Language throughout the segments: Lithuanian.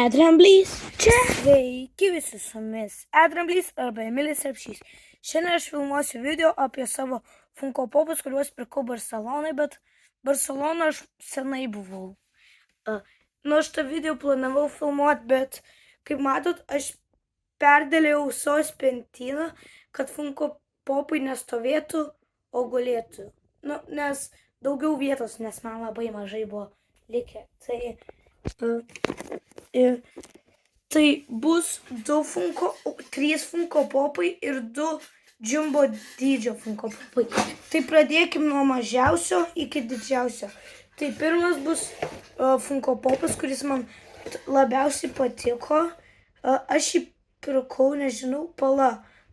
Edramblys čia. Sveiki visi su jumis. Edramblys arba Emilis Repšys. Šiandien aš filmuosiu video apie savo Funko Popus, kuriuos pirkau Barcelonai, bet Barceloną aš senai buvau. Aš tą video planavau filmuoti, bet kaip matot, aš perdėliau savo spintyną, kad Funko Popai nestovėtų, o gulėtų. Nes daugiau vietos, nes man labai mažai buvo likę. Tai bus 3 Funko Popai ir 2 Jumbo dydžio Funko Popai. Tai pradėkim nuo mažiausio iki didžiausio. Tai pirmas bus Funko Popas, kuris man labiausiai patiko. Aš jį pirkau, nežinau,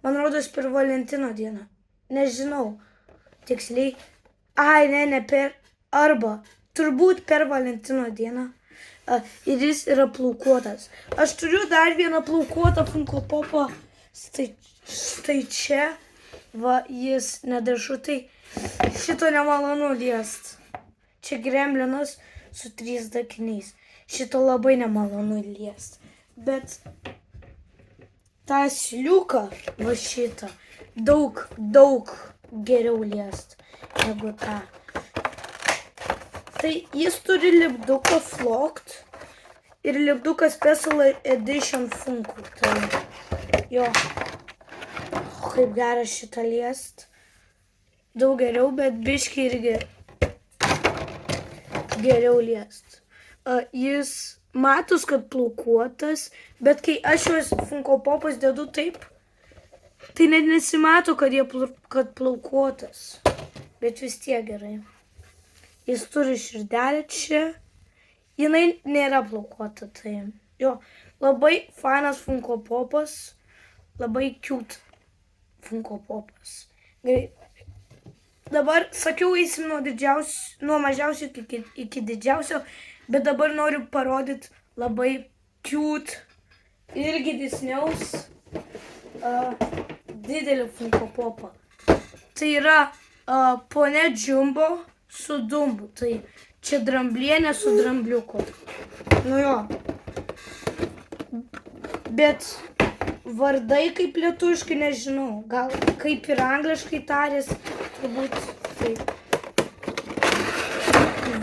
man rodos per Valentino dieną. Nežinau tiksliai. Turbūt per Valentino dieną. Ir jis yra plaukuotas. Aš turiu dar vieną plaukuotą Funko Popą. Štai čia. Va, jis nedažutai. Šito nemalonu liest. Čia gremlinas su 3 akiniais. Šito labai nemalonu liest. Bet tą asiliuką, va šitą, daug geriau liest negu tą. Tai jis turi lipduką Flocked ir lipduką Special Edition Funko. Tai jo, kaip gera šitą liest. Daug geriau, bet biškį irgi geriau liest. Jis matos, kad plaukuotas, bet kai aš juos Funko Popas dedu taip, tai net nesimato, kad plaukuotas. Bet vis tiek gerai. Jis turi širdelę čia. Jinai nėra plaukuota. Tai jo, labai fainas Funko Popas. Labai cute Funko Popas. Gerai. Dabar sakiau, eisim nuo mažiausio iki didžiausio. Bet dabar noriu parodyti labai cute irgi Disneyaus didelį Funko Popą. Tai yra ponia Jumbo su Dumbu. Tai čia dramblienė su drambliuku. Nu jo. Bet vardai kaip lietuviškai nežinau. Gal kaip ir angliškai tarės. Turbūt taip.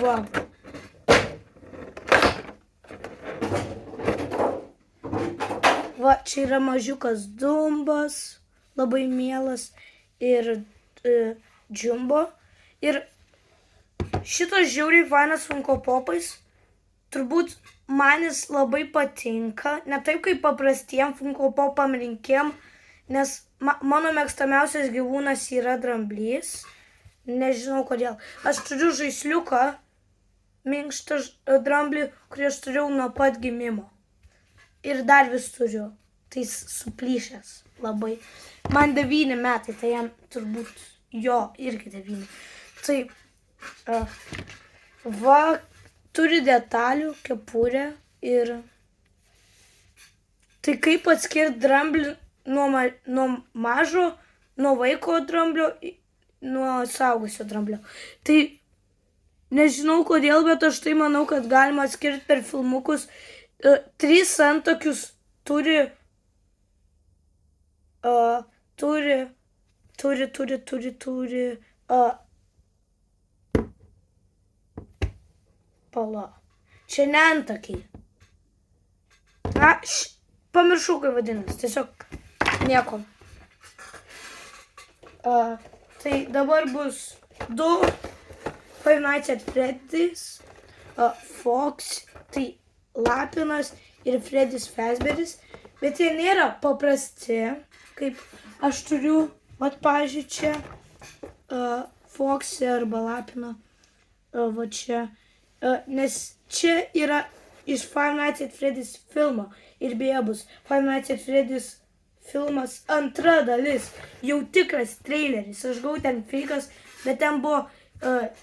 Va. Va, čia yra mažiukas Dumbas. Labai mielas. Ir Jumbo. Ir šitas žiauriai fainas Funko Popais. Turbūt man jis labai patinka. Ne taip kaip paprastiem Funko Popam rinkėjam. Nes mano mėgstamiausias gyvūnas yra dramblys. Nežinau kodėl. Aš turiu žaisliuką. Minkštą dramblį, kurį aš turėjau nuo pat gimimo. Ir dar vis turiu. Tai suplyšęs labai. Man 9 metai, tai jam turbūt jo irgi 9. Tai va, turi detalių, kepurę ir tai kaip atskirti dramblį nuo mažo, nuo vaiko dramblio, nuo suaugusio dramblio. Tai nežinau kodėl, bet aš tai manau, kad galima atskirti per filmukus. 3 antakius turi pala. Čia ne antakiai. Pamiršau, kaip vadinasi. Tiesiog nieko. Tai dabar bus 2 Five Nights at Freddy's, Fox, tai Lapinas ir Freddy's Fazbear's. Bet jie nėra paprasti, kaip aš turiu, pavyzdžiui, čia Fox'e arba Lapiną, va čia. Nes čia yra iš Five Nights at Freddy's filmo ir beje bus Five Nights at Freddy's filmas 2 dalis, jau tikras traileris. Aš gavau ten feikas, bet ten buvo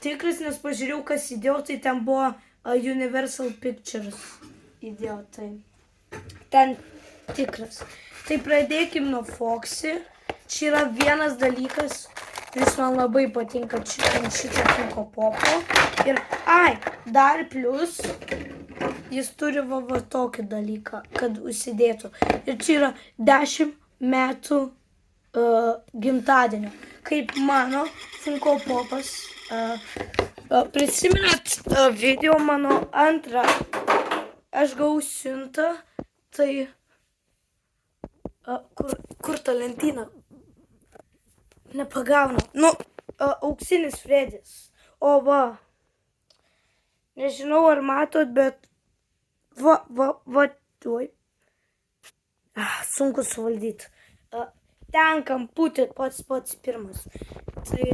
tikras, nes pažiūrėjau, kas įdėjau, tai ten buvo Universal Pictures įdėjau, tai ten tikras. Tai pradėkim nuo Foxy. Čia yra vienas dalykas, kuris man labai patinka šito Funko Popo. Ir dar plus jis turi va tokį dalyką, kad užsidėtų. Ir čia yra 10 metų gimtadienio. Kaip mano Funko Popas. Prisiminat video mano antrą. Aš gavau siuntą. Tai kur ta lentyna? Nepagaunu. Nu, auksinis Fredis. O va. Nežinau, ar matot, bet va, tuoj. Sunku suvaldyti. Ten kamputė pats pirmas. Tai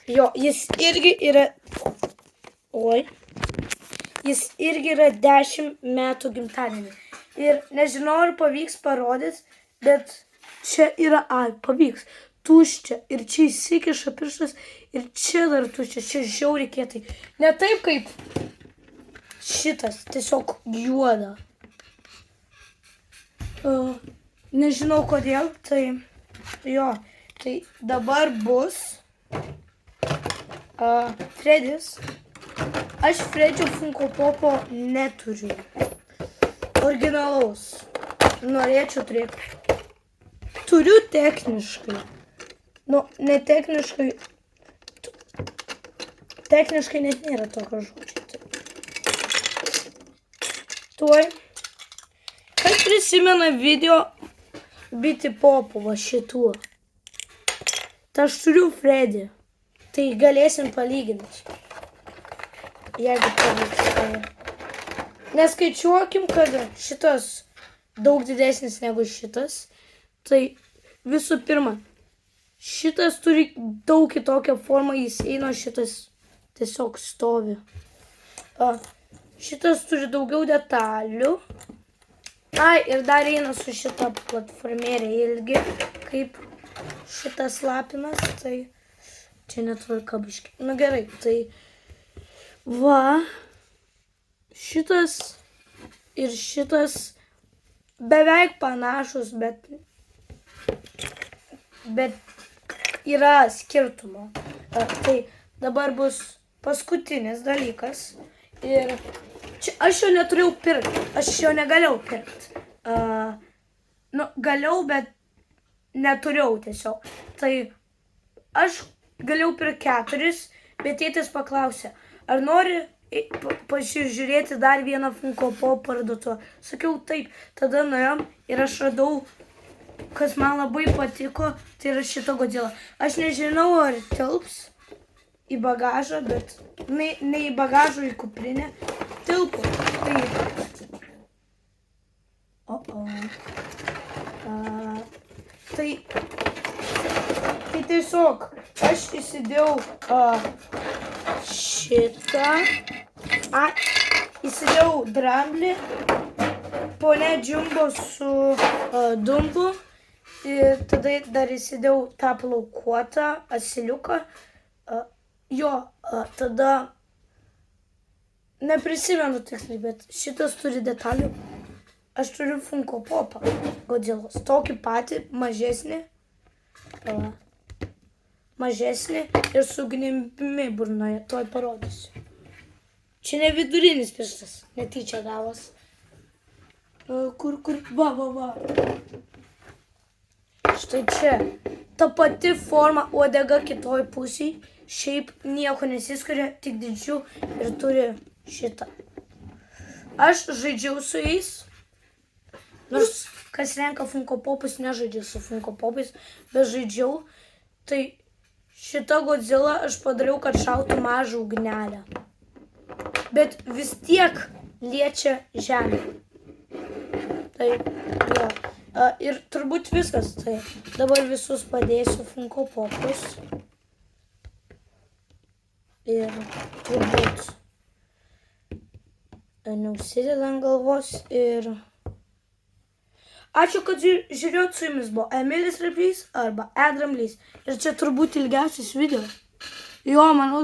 jo, jis irgi yra... Oi. Jis irgi yra 10 metų gimtadienį. Ir nežinau, ar pavyks parodyti, bet čia yra... pavyks. Tuščia. Ir čia įsikiša pirštas. Ir čia dar tuščia. Čia žiauriai kietai. Ne taip kaip šitas. Tiesiog juoda. Nežinau kodėl. Tai jo. Tai dabar bus Fredis. Aš Fredžio Funko Popo neturiu. Originalaus. Norėčiau turėti. Turiu techniškai. Nu, ne techniškai. Techniškai net nėra tokio žodžio. Tuoj. Kas prisimena video Biti Popo va šituo. Tai aš turiu Fredį. Tai galėsim palyginti. Jeigu pavyks. Neskaičiuokim, kad šitas daug didesnis negu šitas. Tai visų pirma, šitas turi daug kitokią formą, jis eina, šitas tiesiog stovi. Šitas turi daugiau detalių. Ir dar eina su šita platformėlė ilgi, kaip šitas lapinas, tai čia netvarka biškai. Nu gerai, tai va, šitas ir šitas beveik panašus, bet yra skirtumo. Tai dabar bus paskutinis dalykas. Ir čia aš jo neturėjau pirkti. Aš jo negalėjau pirkti. Nu, galėjau, bet neturėjau tiesiog. Tai aš galėjau pirkti 4, bet tėtis paklausė, ar nori pasižiūrėti dar vieną Funko Pop parduotuvę. Sakiau taip, tada nuėjom ir aš radau, kas man labai patiko, tai yra šita Godzilla. Aš nežinau, ar tilps į bagažą, bet ne į bagažą, į kuprinę. Tilpo. Tai tiesiog aš įsidėjau šitą. Įsidėjau dramblį, ponė Džumbo su Dumbu. Ir tada dar įsidėjau tą plaukuotą asiliuką. Tada neprisimenu tiksliai, bet šitas turi detalių. Aš turiu Funko Popą Godzillos. Tokį patį, mažesnį. Mažesnį ir su gnimbimi burnoje. Tuoj parodysiu. Čia ne vidurinis pirštas. Netyčia gavos. Kur? Va. Štai čia. Ta pati forma, uodega kitoj pusėj. Šiaip nieko nesiskiria, tik didžių ir turi šitą. Aš žaidžiau su jais. Nors kas renka Funko Popus, nežaidžiau su Funko Popais, bet žaidžiau. Tai šitą Godzilla aš padariau, kad šautų mažą ugnelę. Bet vis tiek liečia žemę. Tai jo. Ir turbūt viskas. Tai dabar visus padėsiu Funko Popus. Ir turbūt neužsideda ant galvos ir... Ačiū, kad žiūrėjot, su jumis buvo Emilis Replys arba Edramblys. Ir čia turbūt ilgiausias video. Jo, manau.